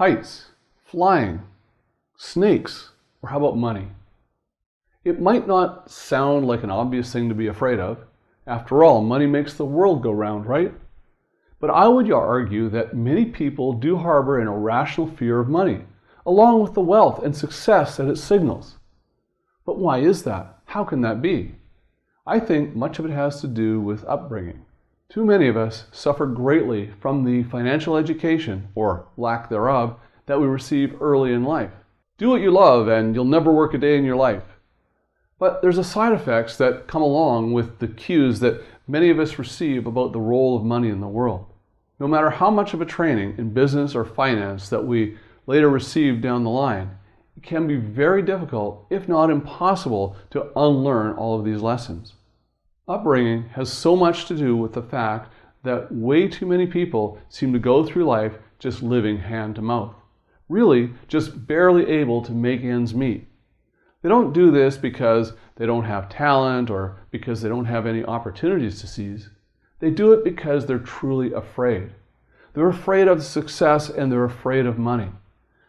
heights, flying, snakes, or how about money? It might not sound like an obvious thing to be afraid of. After all, money makes the world go round, right? But I would argue that many people do harbor an irrational fear of money, along with the wealth and success that it signals. But why is that? How can that be? I think much of it has to do with upbringing. Too many of us suffer greatly from the financial education, or lack thereof, that we receive early in life. Do what you love and you'll never work a day in your life. But there's a side effects that come along with the cues that many of us receive about the role of money in the world. No matter how much of a training in business or finance that we later receive down the line, it can be very difficult, if not impossible, to unlearn all of these lessons. Upbringing has so much to do with the fact that way too many people seem to go through life just living hand to mouth, really just barely able to make ends meet. They don't do this because they don't have talent or because they don't have any opportunities to seize. They do it because they're truly afraid. They're afraid of success and they're afraid of money.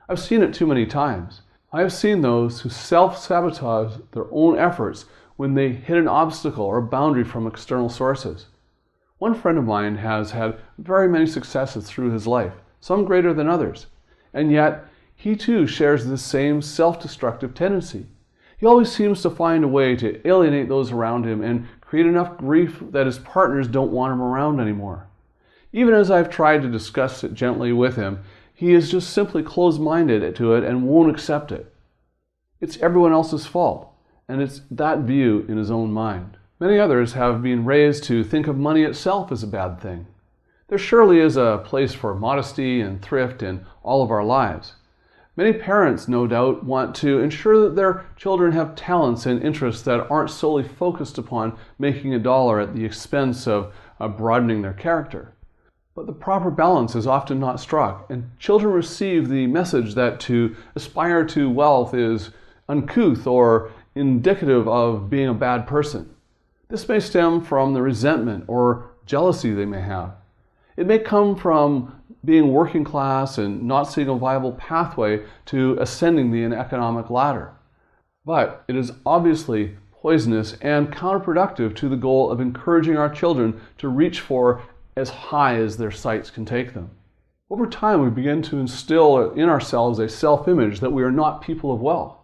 I've seen it too many times. I have seen those who self-sabotage their own efforts when they hit an obstacle or a boundary from external sources. One friend of mine has had very many successes through his life, some greater than others, and yet he too shares this same self-destructive tendency. He always seems to find a way to alienate those around him and create enough grief that his partners don't want him around anymore. Even as I've tried to discuss it gently with him, he is just simply closed-minded to it and won't accept it. It's everyone else's fault, and it's that view in his own mind. Many others have been raised to think of money itself as a bad thing. There surely is a place for modesty and thrift in all of our lives. Many parents, no doubt, want to ensure that their children have talents and interests that aren't solely focused upon making a dollar at the expense of broadening their character. But the proper balance is often not struck, and children receive the message that to aspire to wealth is uncouth or indicative of being a bad person. This may stem from the resentment or jealousy they may have. It may come from being working class and not seeing a viable pathway to ascending the economic ladder. But it is obviously poisonous and counterproductive to the goal of encouraging our children to reach for as high as their sights can take them. Over time, we begin to instill in ourselves a self-image that we are not people of wealth.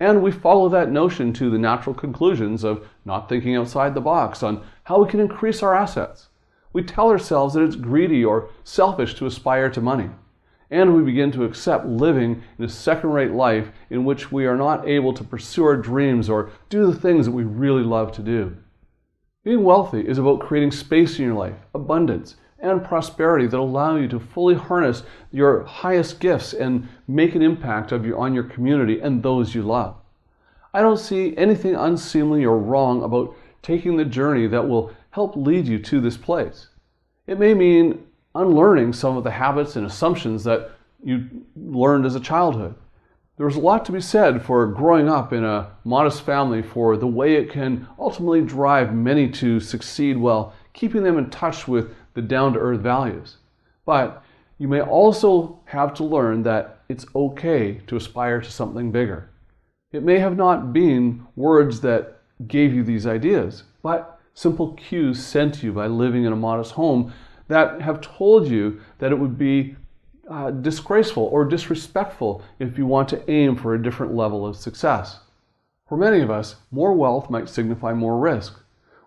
And we follow that notion to the natural conclusions of not thinking outside the box on how we can increase our assets. We tell ourselves that it's greedy or selfish to aspire to money. And we begin to accept living in a second-rate life in which we are not able to pursue our dreams or do the things that we really love to do. Being wealthy is about creating space in your life, abundance, and prosperity that allow you to fully harness your highest gifts and make an impact on your community and those you love. I don't see anything unseemly or wrong about taking the journey that will help lead you to this place. It may mean unlearning some of the habits and assumptions that you learned as a childhood. There's a lot to be said for growing up in a modest family, for the way it can ultimately drive many to succeed while keeping them in touch with the down-to-earth values. But you may also have to learn that it's okay to aspire to something bigger. It may have not been words that gave you these ideas, but simple cues sent to you by living in a modest home that have told you that it would be disgraceful or disrespectful if you want to aim for a different level of success. For many of us, more wealth might signify more risk.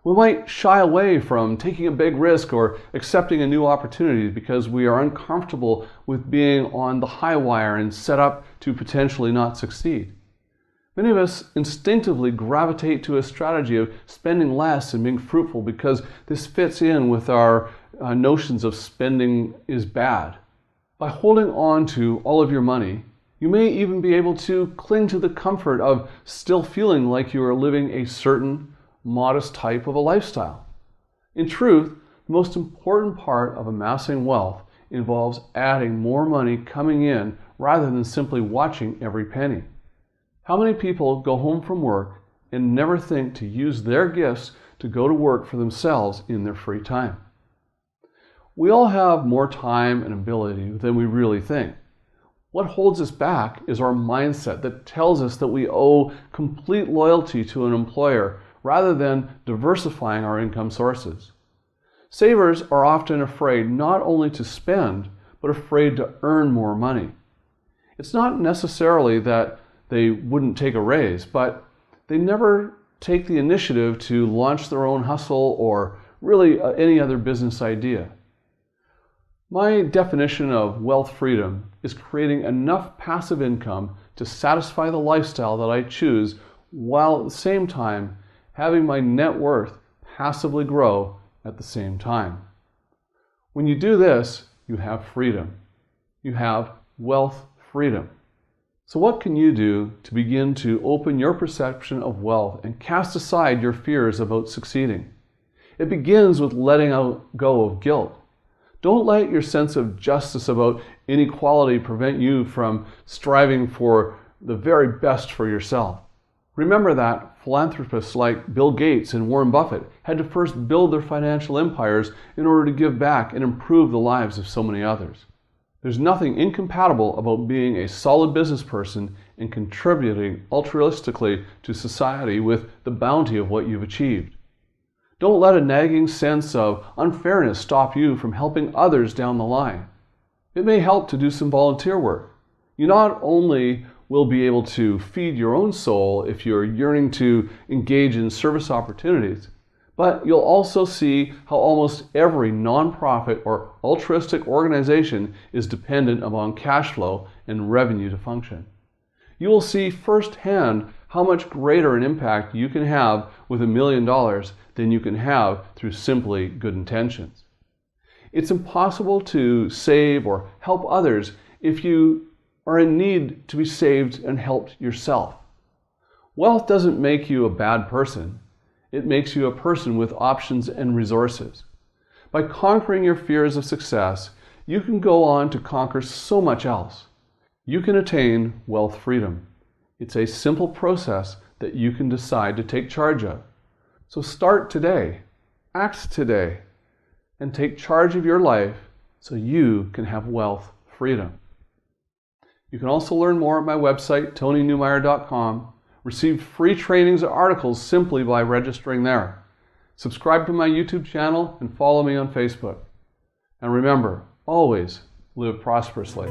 We might shy away from taking a big risk or accepting a new opportunity because we are uncomfortable with being on the high wire and set up to potentially not succeed. Many of us instinctively gravitate to a strategy of spending less and being fruitful because this fits in with our notions of spending is bad. By holding on to all of your money, you may even be able to cling to the comfort of still feeling like you are living a certain modest type of a lifestyle. In truth, the most important part of amassing wealth involves adding more money coming in rather than simply watching every penny. How many people go home from work and never think to use their gifts to go to work for themselves in their free time? We all have more time and ability than we really think. What holds us back is our mindset that tells us that we owe complete loyalty to an employer rather than diversifying our income sources. Savers are often afraid not only to spend, but afraid to earn more money. It's not necessarily that they wouldn't take a raise, but they never take the initiative to launch their own hustle or really any other business idea. My definition of wealth freedom is creating enough passive income to satisfy the lifestyle that I choose, while at the same time having my net worth passively grow at the same time. When you do this, you have freedom. You have wealth freedom. So what can you do to begin to open your perception of wealth and cast aside your fears about succeeding? It begins with letting go of guilt. Don't let your sense of justice about inequality prevent you from striving for the very best for yourself. Remember that philanthropists like Bill Gates and Warren Buffett had to first build their financial empires in order to give back and improve the lives of so many others. There's nothing incompatible about being a solid business person and contributing altruistically to society with the bounty of what you've achieved. Don't let a nagging sense of unfairness stop you from helping others down the line. It may help to do some volunteer work. You not only will be able to feed your own soul if you're yearning to engage in service opportunities, but you'll also see how almost every nonprofit or altruistic organization is dependent upon cash flow and revenue to function. You will see firsthand how much greater an impact you can have with $1 million than you can have through simply good intentions. It's impossible to save or help others if you are in need to be saved and helped yourself. Wealth doesn't make you a bad person. It makes you a person with options and resources. By conquering your fears of success, you can go on to conquer so much else. You can attain wealth freedom. It's a simple process that you can decide to take charge of. So start today, act today, and take charge of your life so you can have wealth freedom. You can also learn more at my website, TonyNewmeyer.com. Receive free trainings or articles simply by registering there. Subscribe to my YouTube channel and follow me on Facebook. And remember, always live prosperously.